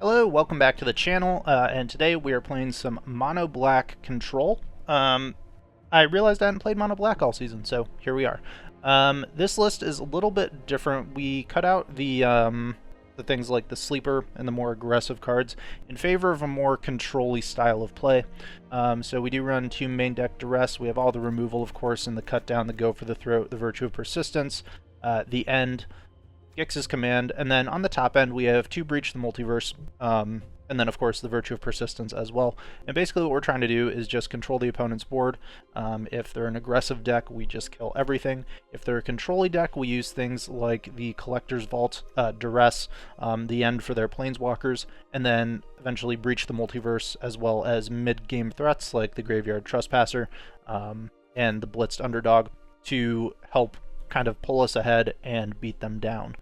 Hello, welcome back to the channel, and today we are playing some Mono Black Control. I realized I hadn't played Mono Black all season, so here we are. This list is a little bit different. We cut out the things like the Sleeper and the more aggressive cards in favor of a more control-y style of play. So we do run two main deck Duress. We have all the removal, of course, and the cut down, the go for the throat, the Virtue of Persistence, the end, Gix's Command, and then on the top end we have two Breach the Multiverse, and then of course the Virtue of Persistence as well. And basically what we're trying to do is just control the opponent's board. If they're an aggressive deck, we just kill everything. If they're a control-y deck, we use things like the Collector's Vault, Duress, the end for their Planeswalkers, and then eventually Breach the Multiverse, as well as mid-game threats like the Graveyard Trespasser and the Blitzed Underdog to help kind of pull us ahead and beat them down.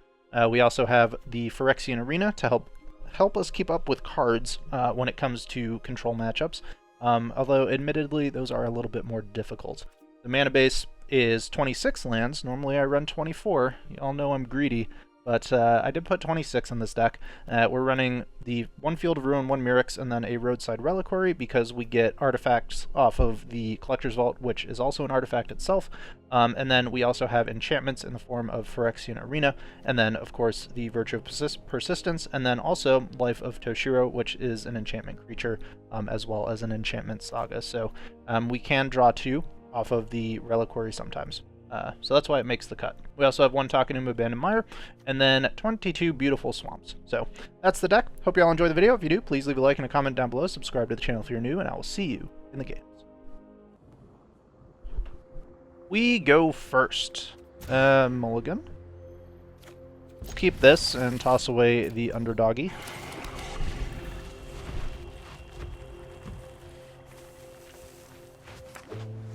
We also have the Phyrexian Arena to help us keep up with cards when it comes to control matchups, although admittedly those are a little bit more difficult. The mana base is 26 lands. Normally I run 24. You all know I'm greedy, but I did put 26 in this deck. We're running the one Field of Ruin, one Mirrex, and then a Roadside Reliquary because we get artifacts off of the Collector's Vault, which is also an artifact itself. And then we also have enchantments in the form of Phyrexian Arena, and then of course the Virtue of Persistence, and then also Life of Toshiro, which is an enchantment creature, as well as an enchantment saga. So we can draw two off of the Reliquary sometimes. So that's why it makes the cut. We also have one Takenum Abandoned Mire, and then 22 Beautiful Swamps. So that's the deck. Hope you all enjoy the video. If you do, please leave a like and a comment down below. Subscribe to the channel if you're new, and I will see you in the games. We go first. Mulligan. We'll keep this and toss away the Underdoggy.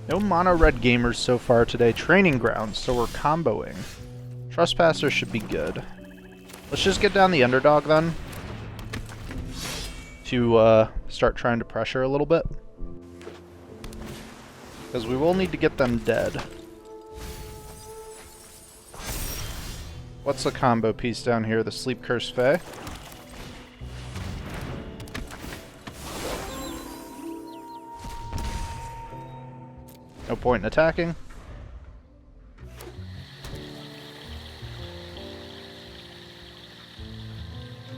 No mono red gamers so far today. Training Grounds, so we're comboing. Trespasser should be good. Let's just get down the Underdog then, to start trying to pressure a little bit, because we will need to get them dead. What's the combo piece down here? The Sleep Curse Fae. No point in attacking.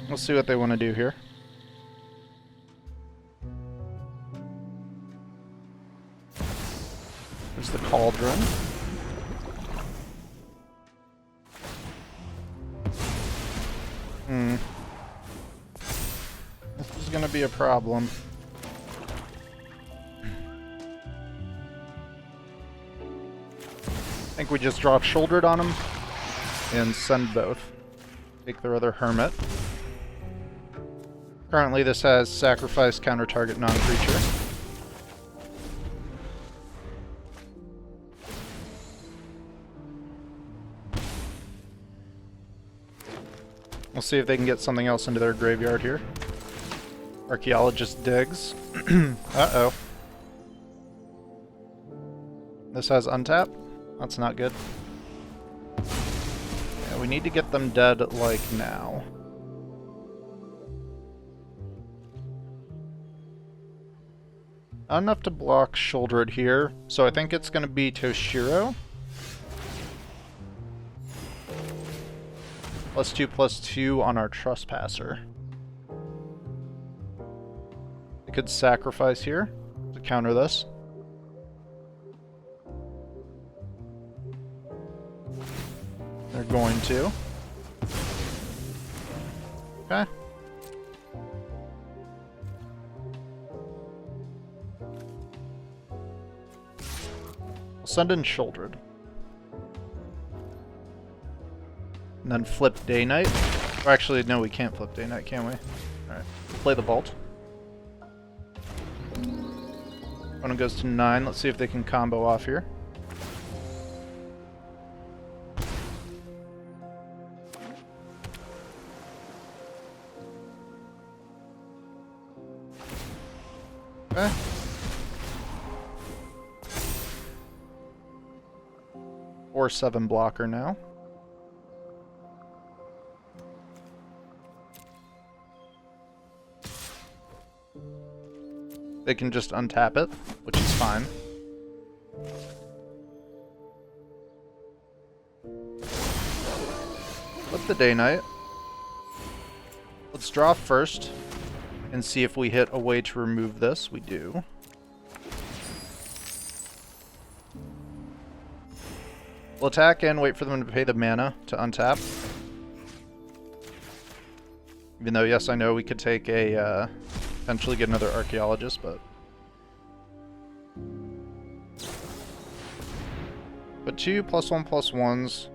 We'll see what they want to do here. There's the Cauldron. This is going to be a problem. I think we just drop Shouldered on them and send both. Take their other Hermit. Currently this has Sacrifice, Counter Target Non-Creature. We'll see if they can get something else into their graveyard here. Archaeologist digs. Uh-oh. This has untap. That's not good. Yeah, we need to get them dead, like, now. Not enough to block Shouldered here, so I think it's going to be Toshiro. +2/+2 on our Trespasser. We could sacrifice here to counter this. They're going to. Okay. We'll send in Shouldered. And then flip Day Knight. Or actually, no, we can't flip Day Knight, can we? Alright. Play the Vault. One goes to 9. Let's see if they can combo off here. Okay. Or 7 blocker now. they can just untap it, which is fine. Flip the Day Knight. Let's draw first and see if we hit a way to remove this. We do. We'll attack and wait for them to pay the mana to untap. Even though, yes, I know we could take a, eventually get another Archaeologist, but... But 2 +1/+1s,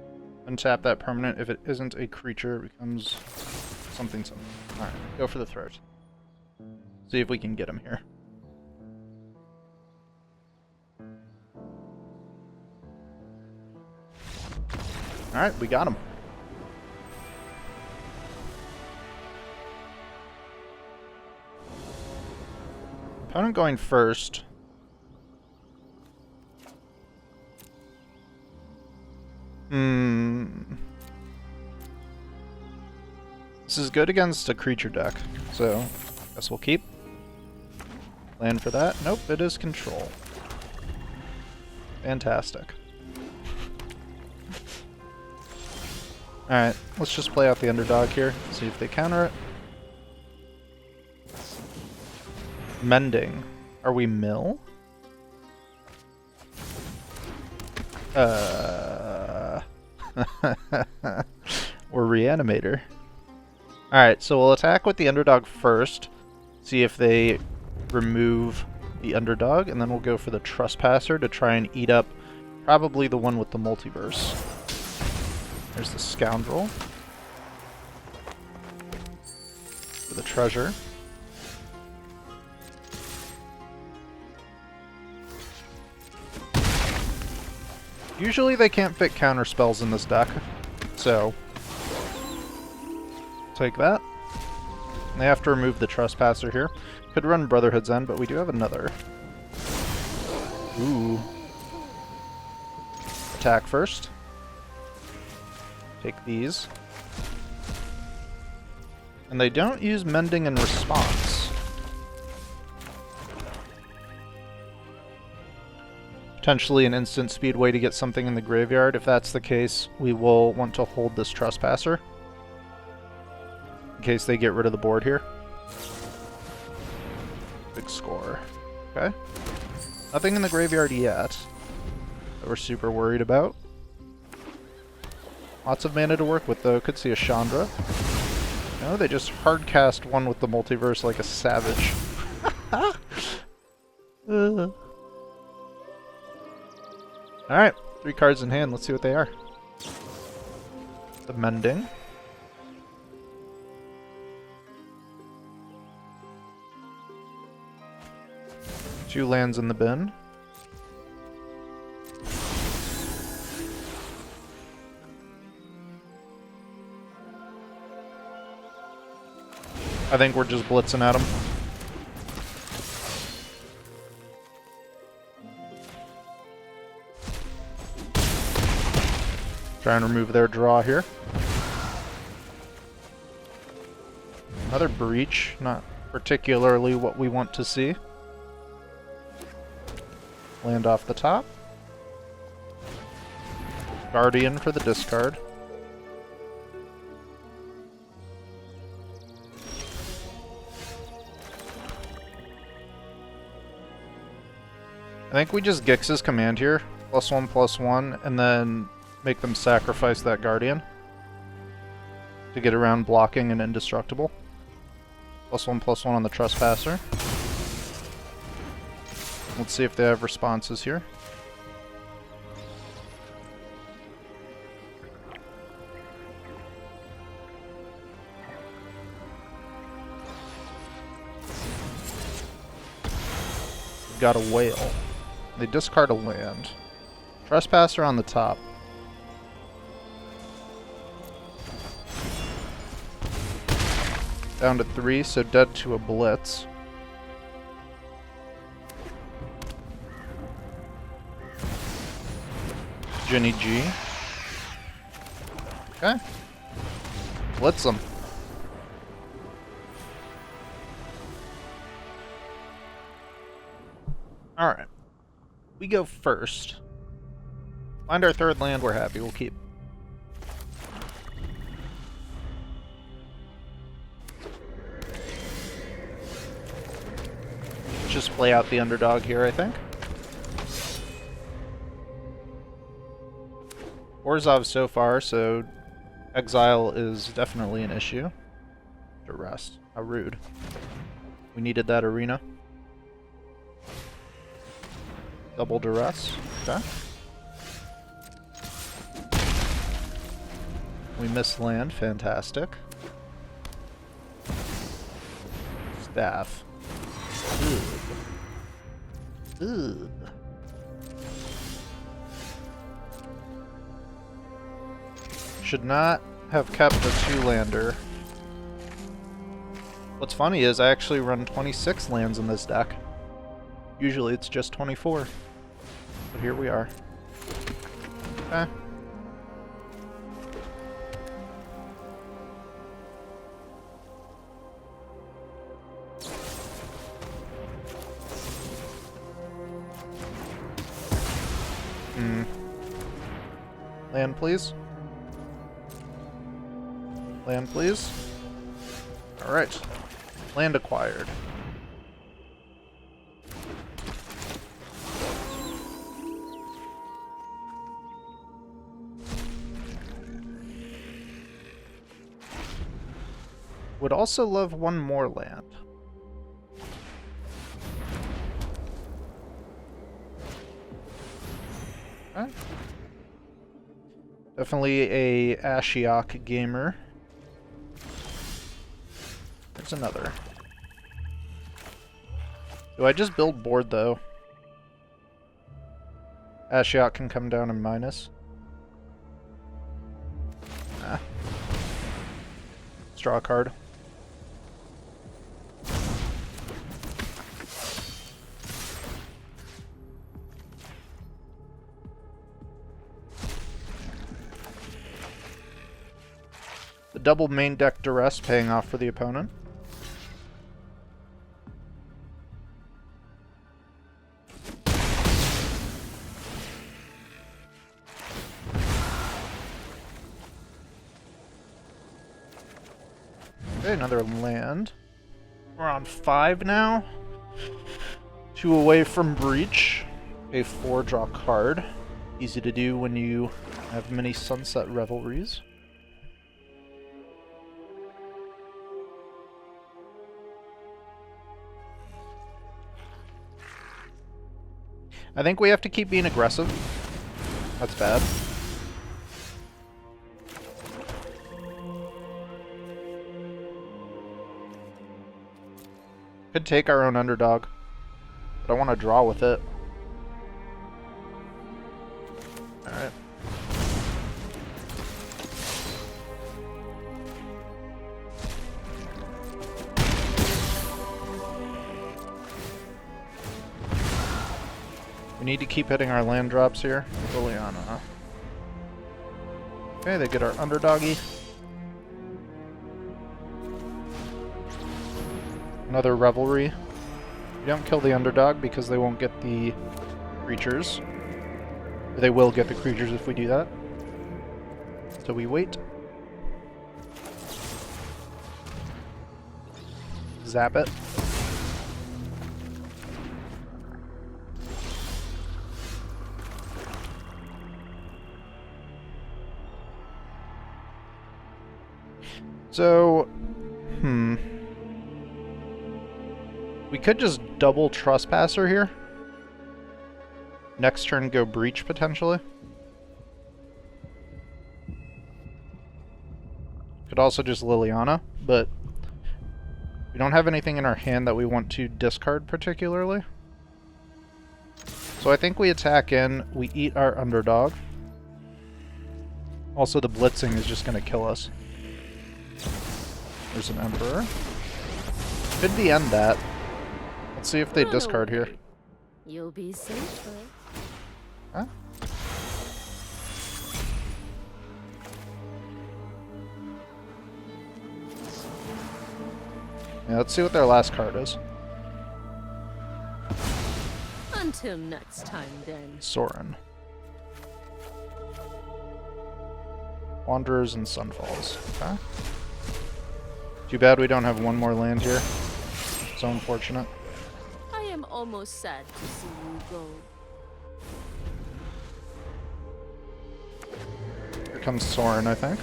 untap that permanent. If it isn't a creature, it becomes something. Alright, go for the throat. See if we can get him here. Alright, we got him. Opponent going first. This is good against a creature deck, so I guess we'll keep. Plan for that. Nope, it is control. Fantastic. Alright, let's just play out the underdog here, see if they counter it. Mending. Are we mill? Or Reanimator. Alright, so we'll attack with the underdog first, see if they remove the underdog, and then we'll go for the Trespasser to try and eat up probably the one with the multiverse. There's the Scoundrel. For the treasure. Usually they can't fit counter spells in this deck, so take that. And they have to remove the Trespasser here. Could run Brotherhood's End, but we do have another. Ooh. Attack first. Take these. And they don't use Mending in response. Potentially an instant speed way to get something in the graveyard. If that's the case, we will want to hold this Trespasser in case they get rid of the board here. Big score. Okay. Nothing in the graveyard yet that we're super worried about. Lots of mana to work with, though. Could see a Chandra. No, they just hardcast one with the multiverse like a savage. Alright, 3 cards in hand. Let's see what they are. The Mending. Two lands in the bin. I think we're just blitzing at them. Try and remove their draw here. Another breach, not particularly what we want to see. Land off the top. Guardian for the discard. I think we just Gix's command here, +1/+1, and then make them sacrifice that Guardian to get around blocking and indestructible. +1/+1 on the Trespasser. Let's see if they have responses here. We've got a whale. They discard a land. Trespasser on the top. Down to 3, so dead to a blitz. Jenny G. Okay. Blitz them. Alright. We go first. Find our third land, we're happy, we'll keep. Just play out the underdog here, I think. Orzhov so far, so exile is definitely an issue. Duress. How rude. We needed that arena. Double duress. Okay. We missed land. Fantastic. Staff. Ugh. Ugh. Should not have kept the 2-lander. What's funny is I actually run 26 lands in this deck. Usually it's just 24. But here we are. Okay. Land, please. Land, please. Alright. Land acquired. Would also love one more land. Okay. Definitely a Ashiok gamer. There's another. Do I just build board though? Ashiok can come down in minus. Ah. Let's draw a card. The double main deck duress paying off for the opponent. Okay, another land. We're on 5 now. 2 away from breach. A 4 draw card. Easy to do when you have many sunset revelries. I think we have to keep being aggressive. That's bad. Could take our own underdog, but I want to draw with it. Alright. We need to keep hitting our land drops here. Liliana. Okay, they get our underdoggy. Another revelry. We don't kill the underdog because they won't get the creatures. They will get the creatures if we do that. So we wait. Zap it. So, we could just double Trespasser here. Next turn go Breach, potentially. Could also just Liliana, but we don't have anything in our hand that we want to discard particularly. So I think we attack in, we eat our underdog. Also the blitzing is just going to kill us. There's an Emperor. Could be end that. Let's see if they discard here. You'll be safer. Huh? Yeah, let's see what their last card is. Until next time, then. Sorin. Wanderers and Sunfalls. Okay. Too bad we don't have one more land here. So unfortunate. I am almost sad to see you go. Here comes Sorin, I think.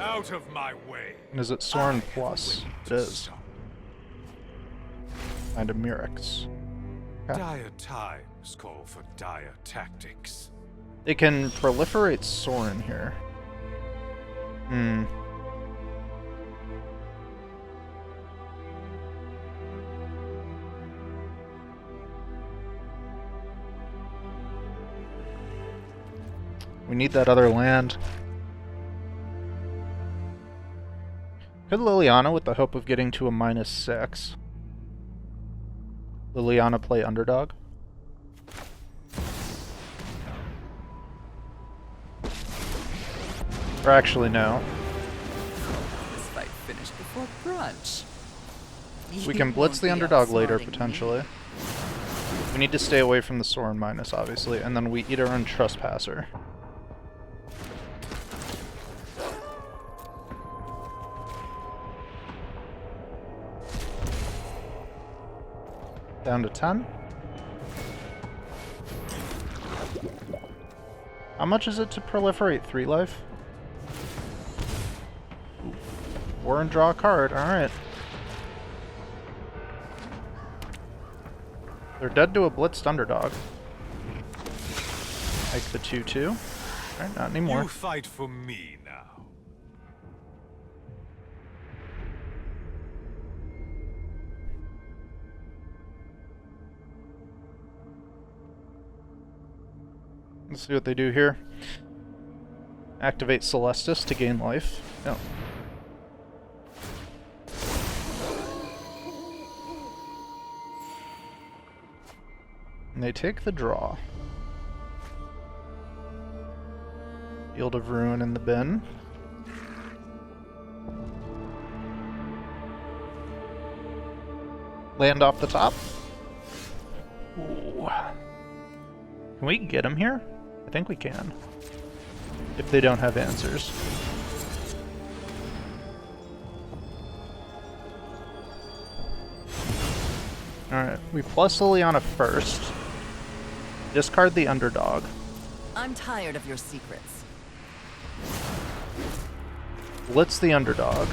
Out of my way. And is it Sorin Plus? It is. And a Murex. Okay. Dire times call for dire tactics. They can proliferate Sorin here. Hmm. We need that other land. Could Liliana with the hope of getting to a -6? Liliana play underdog? Or actually, no. This fight finished before brunch. We can blitz the underdog later, potentially. We need to stay away from the Sorin minus, obviously, and then we eat our own Trespasser. Down to 10. How much is it to proliferate 3 life? War and draw a card, alright. They're dead to a blitzed underdog. Like the 2-2. Alright, not anymore. You fight for me now. Let's see what they do here. Activate Celestis to gain life. No. And they take the draw. Field of Ruin in the bin. Land off the top. Ooh. Can we get him here? I think we can. If they don't have answers. Alright, we plus Liliana first. Discard the underdog. I'm tired of your secrets. Blitz the underdog.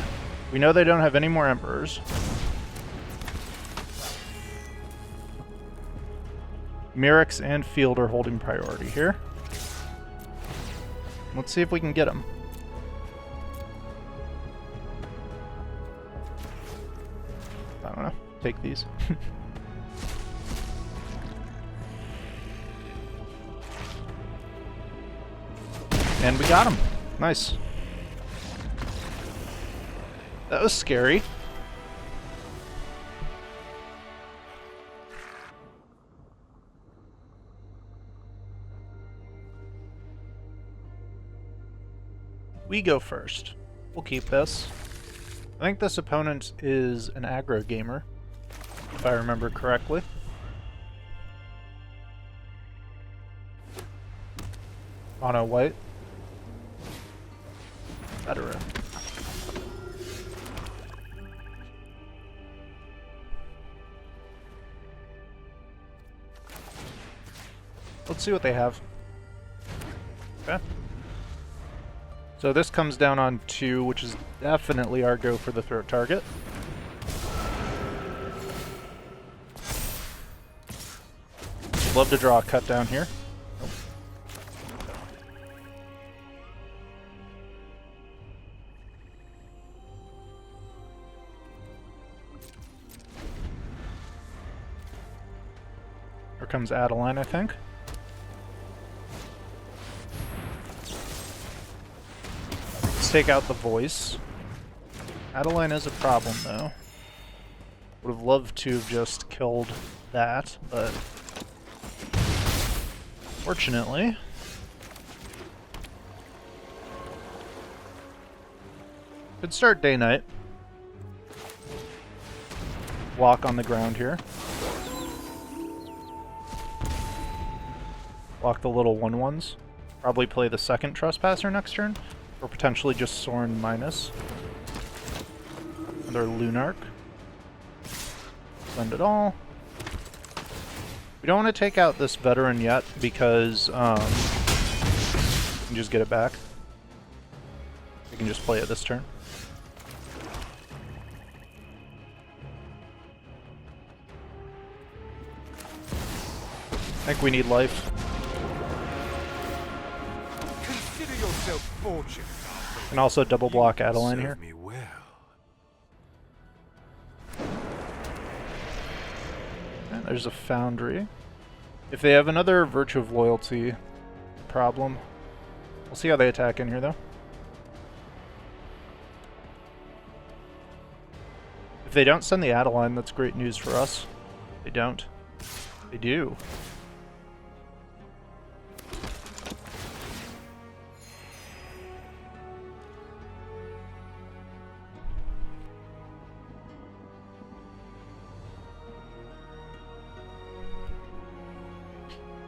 We know they don't have any more Emperors. Murex and Field are holding priority here. Let's see if we can get them. I don't know. Take these. And we got him. Nice. That was scary. We go first. We'll keep this. I think this opponent is an aggro gamer, if I remember correctly. Mono white. Veteran. Let's see what they have. Okay. So this comes down on 2, which is definitely our go for the throat target. Love to draw a cut down here. Nope. Here comes Adeline, I think. Take out the voice. Adeline is a problem, though. Would have loved to have just killed that, but fortunately, could start day-night. block on the ground here. Block the little 1/1s. Probably play the second Trespasser next turn, or potentially just Sorin minus. Another Lunarch. Send it all. We don't want to take out this veteran yet because we can just get it back. We can just play it this turn. I think we need life. Consider yourself fortunate. And also double block Adeline here. Me well. And there's a Foundry. If they have another Virtue of Loyalty problem, we'll see how they attack in here though. If they don't send the Adeline, that's great news for us. They don't. They do.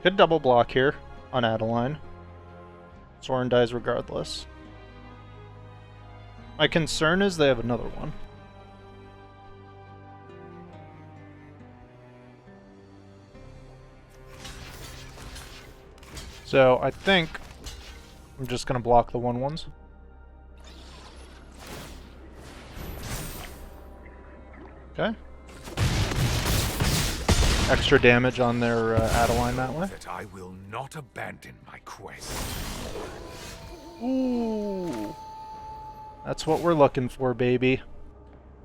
Could double block here on Adeline. Sorin dies regardless. My concern is they have another one. So I think I'm just gonna block the 1/1s. Okay. Extra damage on their Adeline that way. That I will not abandon my quest. Ooh. That's what we're looking for, baby.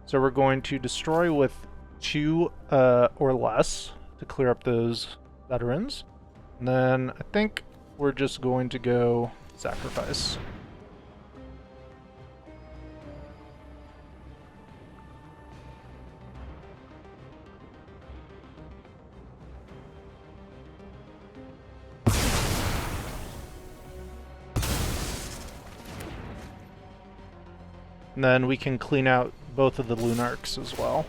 So we're going to destroy with 2 or less to clear up those veterans. And then I think we're just going to go sacrifice. And then we can clean out both of the Lunarchs as well.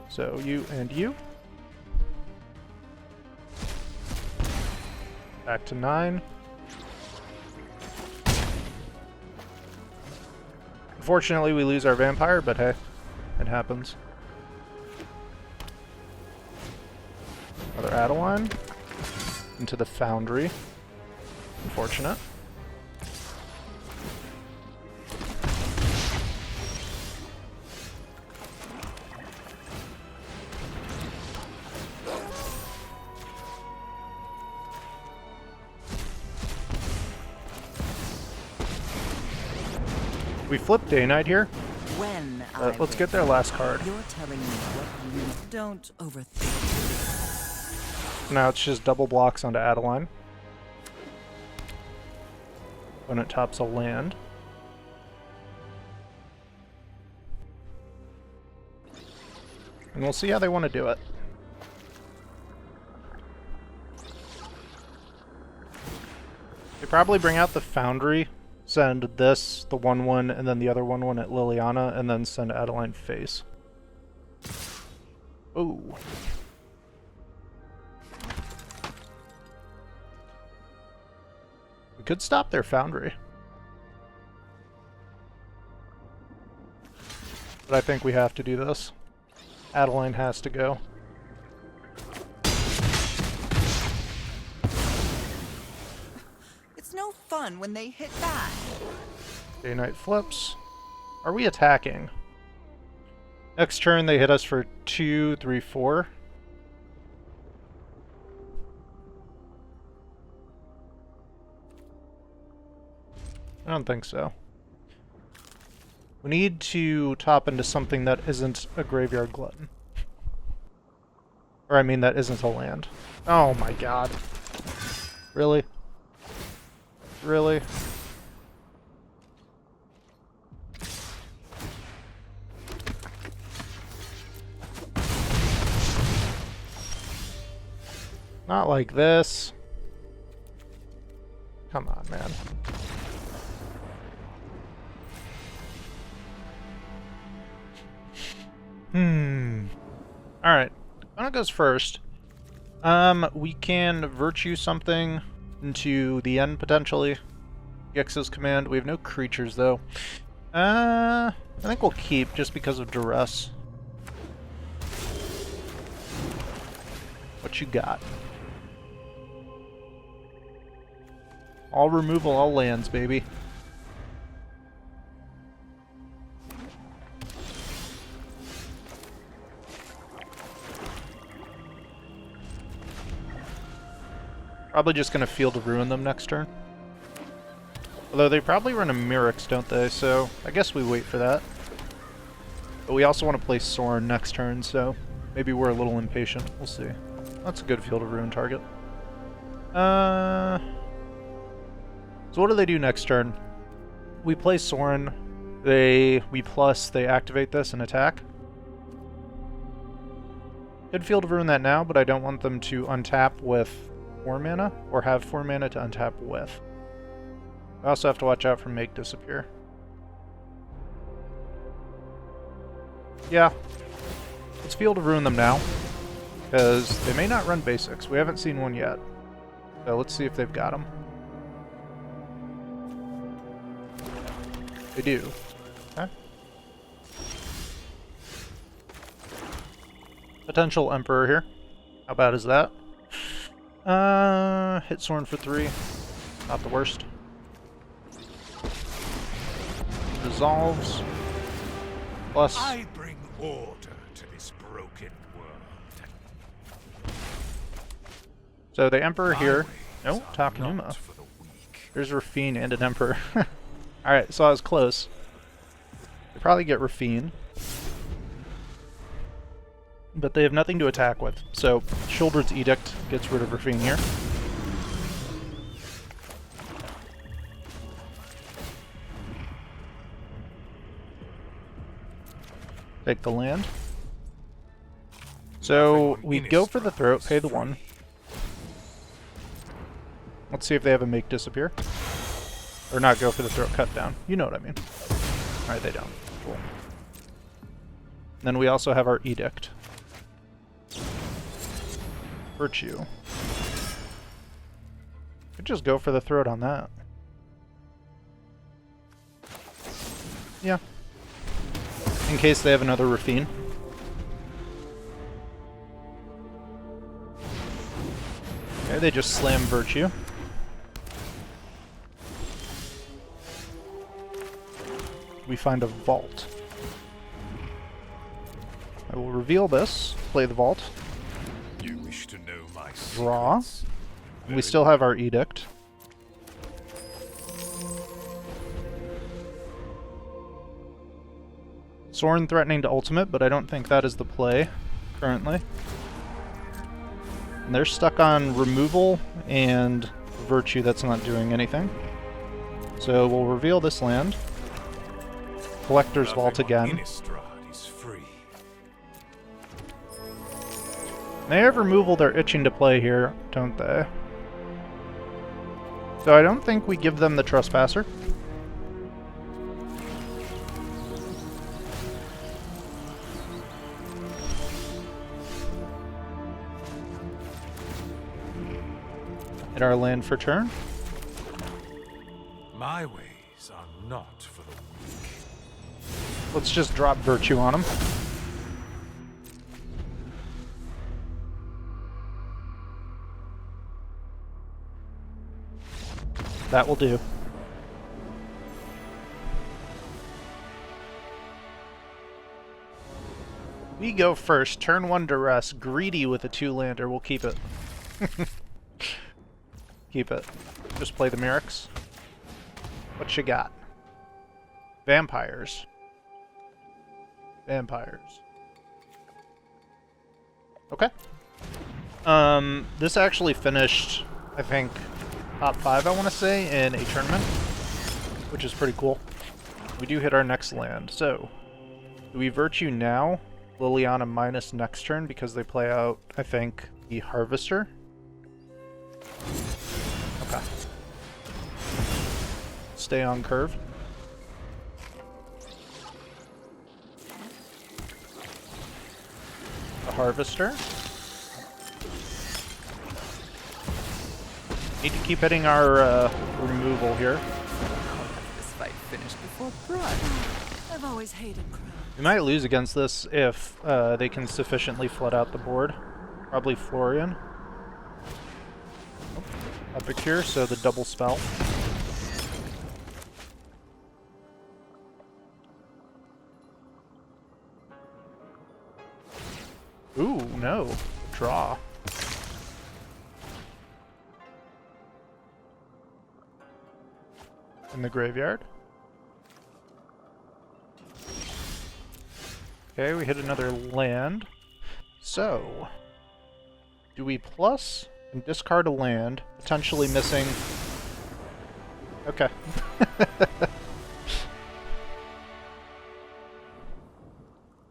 So you and you. Back to 9. Unfortunately, we lose our vampire, but hey, it happens. Another Adeline. Into the Foundry. Unfortunate. We flipped Day Knight here. When Let's get their last card. You're telling me what you don't overthink. Now it's just double blocks onto Adeline. When it tops a land. And we'll see how they want to do it. They probably bring out the Foundry. Send this, the 1/1, and then the other 1/1 at Liliana, and then send Adeline face. Ooh. We could stop their Foundry. But I think we have to do this. Adeline has to go. It's no fun when they hit back. Day Knight flips. Are we attacking? Next turn they hit us for 2, 3, 4. I don't think so. We need to top into something that isn't a Graveyard Glutton. Or I mean that isn't a land. Oh my god. Really? Really? Not like this. Come on, man. Alright, Anna goes first. We can virtue something into the end, potentially. Gix's command. We have no creatures, though. I think we'll keep, just because of duress. What you got? All removal, all lands, baby. Probably just going to Field of Ruin them next turn. Although they probably run a Myrics, don't they? So I guess we wait for that. But we also want to play Sorin next turn, so maybe we're a little impatient. We'll see. That's a good Field of Ruin target. So what do they do next turn? We play Sorin. We activate this and attack. Could Field of Ruin that now, but I don't want them to untap with 4 mana, or have 4 mana to untap with. I also have to watch out for Make Disappear. Yeah. Let's Field of Ruin them now, because they may not run basics. We haven't seen one yet. So let's see if they've got them. They do. Okay. Potential Emperor here. How bad is that? Hit Sorin for 3. Not the worst. Resolves. Plus. I bring order to this broken world. So the Emperor here. No, Ways are Takenuma. not for the weak. There's Rafine and an Emperor. Alright, so I was close. They probably get Rafine. But they have nothing to attack with. So Sheoldred's Edict gets rid of Rafine here. Take the land. So we go for the throat, pay the 1. Let's see if they have a Make Disappear. Or not go for the throat, cut down. You know what I mean. Alright, they don't. Cool. Then we also have our Edict. Virtue. Could just go for the throat on that. Yeah. In case they have another Rafine. Okay, they just slam Virtue. We find a vault. I will reveal this, play the vault. You wish to know my Draw. secrets? And we still have our Edict. Sorin threatening to ultimate, but I don't think that is the play currently. And they're stuck on removal and Virtue that's not doing anything. So we'll reveal this land. Collector's Vault again. Innistrad is free. They have removal they're itching to play here, don't they? So I don't think we give them the Trespasser. Hit our land for turn. My ways are not for the weak. Let's just drop Virtue on them. That will do. We go first. Turn 1 Duress. Greedy with a 2-lander. We'll keep it. Keep it. Just play the Myrics. What you got? Vampires. Vampires. Okay. This actually finished, I think, top 5, I want to say, in a tournament, which is pretty cool. We do hit our next land. So, do we Virtue now? Liliana minus next turn because they play out, I think, the Harvester. Okay. Stay on curve. the Harvester. Need to keep hitting our removal here. This fight finished before blood. I've always hated crowds. We might lose against this if they can sufficiently flood out the board. Probably Florian. Oh, Epic here, so the double spell. Ooh, no. Draw. In the graveyard. Okay, we hit another land. So, do we plus and discard a land, potentially missing... Okay.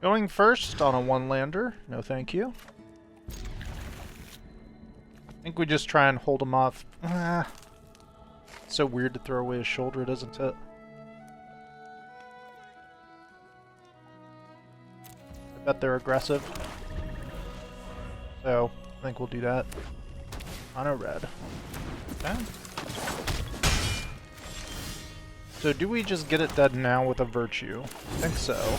Going first on a one-lander. No thank you. I think we just try and hold him off. So weird to throw away his shoulder, isn't it? I bet they're aggressive. So, I think we'll do that. On a red. Okay. So do we just get it dead now with a Virtue? I think so.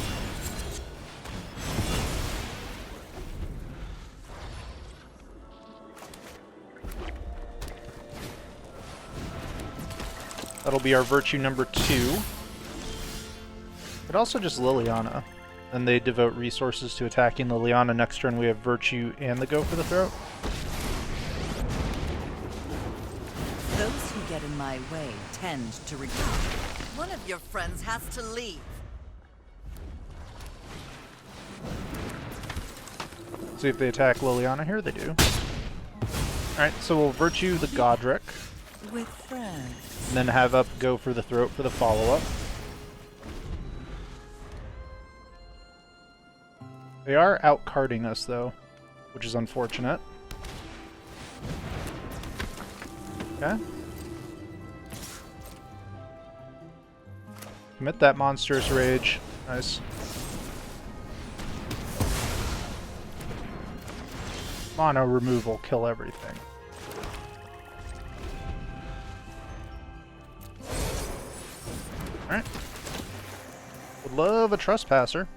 That'll be our Virtue number 2. But also just Liliana. And they devote resources to attacking Liliana. Next turn we have Virtue and the Go for the Throat. Those who get in my way tend to regret. One of your friends has to leave. See if they attack Liliana here. They do. Alright, so we'll Virtue the Godric. With friends. And then have up Go for the Throat for the follow-up. They are out-carding us, though, which is unfortunate. Okay. Commit that Monstrous Rage. Nice. Mono removal, kill everything. Alright. Would love a Trespasser.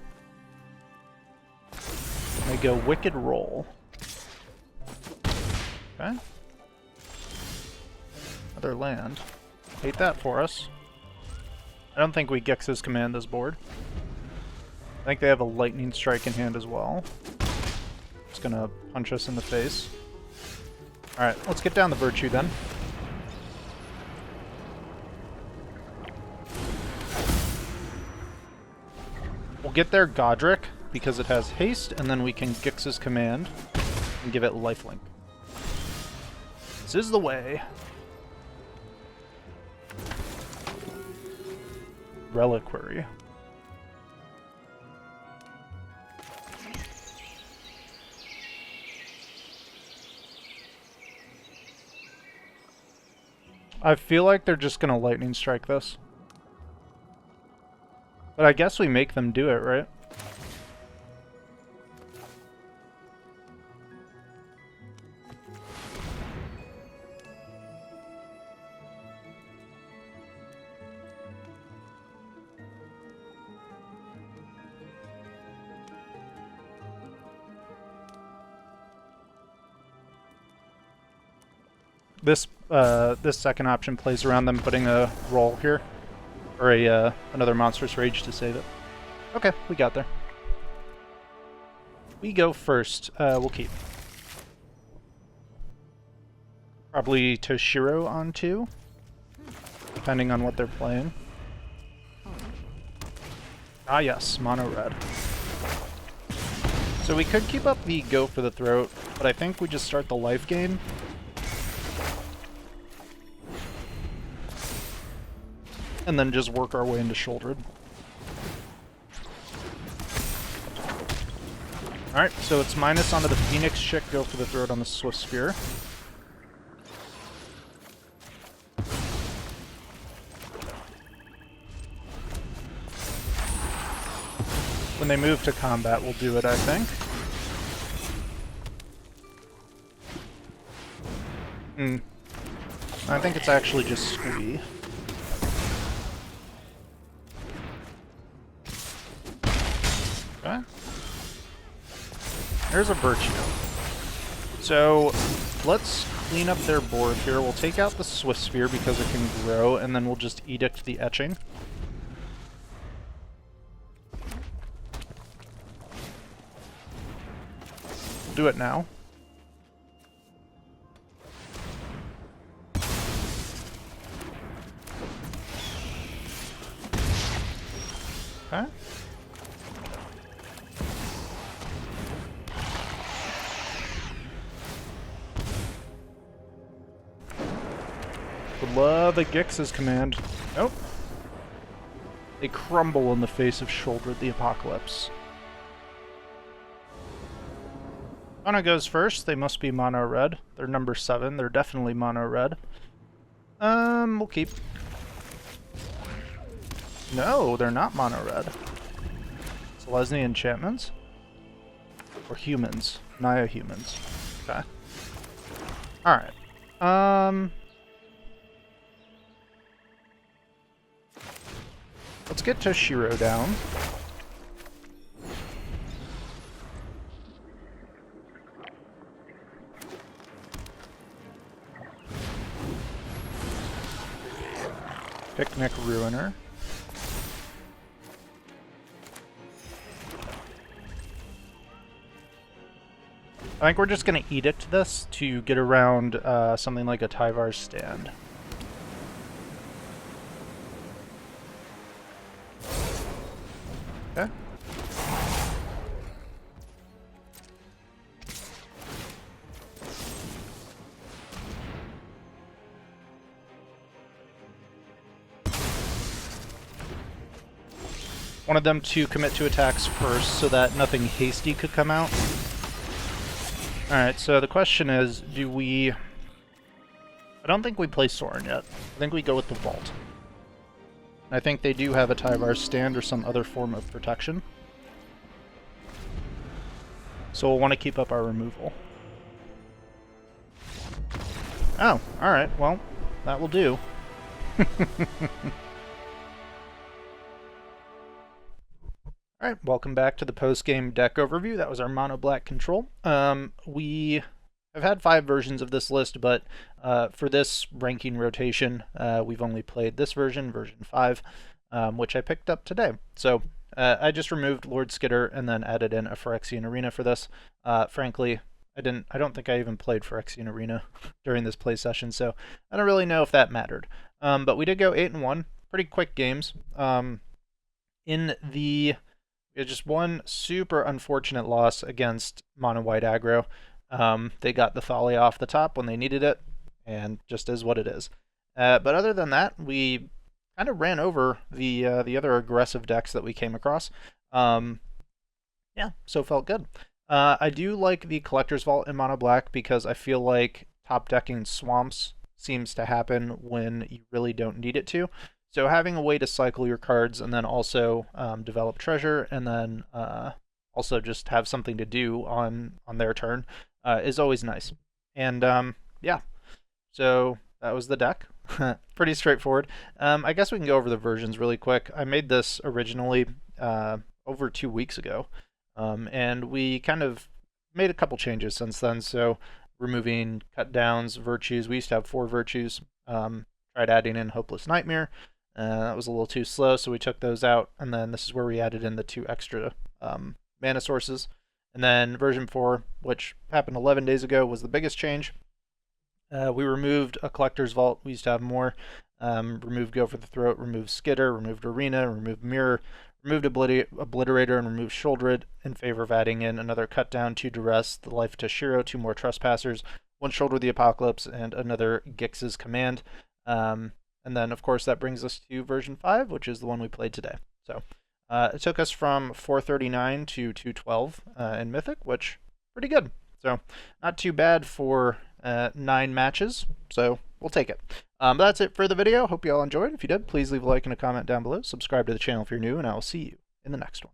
They go Wicked Roll. Okay. Another land. Hate that for us. I don't think we Gix's command this board. I think they have a Lightning Strike in hand as well. It's gonna punch us in the face. Alright, let's get down the Virtue then. We'll get their Godric, because it has haste, and then we can Gix's command and give it lifelink. This is the way. Reliquary. I feel like they're just gonna lightning strike this. But I guess we make them do it, right? This second option plays around them putting a roll here, or a another Monstrous Rage to save it. Okay, we got there. We go first. We'll keep. Probably Toshiro on 2, depending on what they're playing. Ah yes, mono red. So we could keep up the Go for the Throat, but I think we just start the life gain. And then just work our way into Shouldered. Alright, so it's minus onto the Phoenix chick, Go for the Throat on the Swift Spear. When they move to combat, we'll do it, I think. I think it's actually just Squee. Okay. There's a Virtue. So let's clean up their board here. We'll take out the Swift Sphere because it can grow, and then we'll just Edict the Etching. We'll do it now. Okay. Would love a Gix's command. Nope. They crumble in the face of Shoulder the Apocalypse. Mono goes first. They must be mono red. They're number 7. They're definitely mono red. We'll keep. No, they're not mono red. Selesnya enchantments? Or humans? Naya humans. Okay. Alright. Let's get Toshiro down. Picnic Ruiner. I think we're just going to Edict this to get around something like a Tyvar's Stand. Okay. Wanted them to commit to attacks first so that nothing hasty could come out. Alright, so the question is, do we... I don't think we play Sorin yet. I think we go with the Vault. I think they do have a Tyvar's Stand or some other form of protection. So we'll want to keep up our removal. Oh, alright, well, that will do. Alright, welcome back to the post-game deck overview. That was our mono black control. We have had 5 versions of this list, but for this ranking rotation, we've only played this version, version 5, which I picked up today. So I just removed Lord Skitter and then added in a Phyrexian Arena for this. Frankly, I don't think I even played Phyrexian Arena during this play session, so I don't really know if that mattered. But we did go 8-1, pretty quick games. Just one super unfortunate loss against mono white aggro. They got the Thalia off the top when they needed it, and just is what it is. But other than that, we kind of ran over the other aggressive decks that we came across. Yeah, so felt good. I do like the Collector's Vault in mono black because I feel like top decking swamps seems to happen when you really don't need it to. So having a way to cycle your cards and then also develop treasure and then also just have something to do on their turn is always nice. And yeah, so that was the deck. Pretty straightforward. I guess we can go over the versions really quick. I made this originally over 2 weeks ago, and we kind of made a couple changes since then. So removing cut downs, virtues. We used to have 4 virtues. Tried adding in Hopeless Nightmare. That was a little too slow, so we took those out, and then this is where we added in the 2 extra mana sources. And then version 4, which happened 11 days ago, was the biggest change. We removed a Collector's Vault. We used to have more. Removed Go for the Throat, removed Skitter, removed Arena, removed Mirror, removed Obliterator, and removed Shouldered in favor of adding in another Cut Down, 2 Duress, the Life of Toshiro, 2 more Trespassers, 1 Shoulder the Apocalypse, and another Gix's Command. And then, of course, that brings us to version 5, which is the one we played today. So it took us from 439 to 212 in Mythic, which pretty good. So not too bad for 9 matches, so we'll take it. But that's it for the video. Hope you all enjoyed. If you did, please leave a like and a comment down below. Subscribe to the channel if you're new, and I will see you in the next one.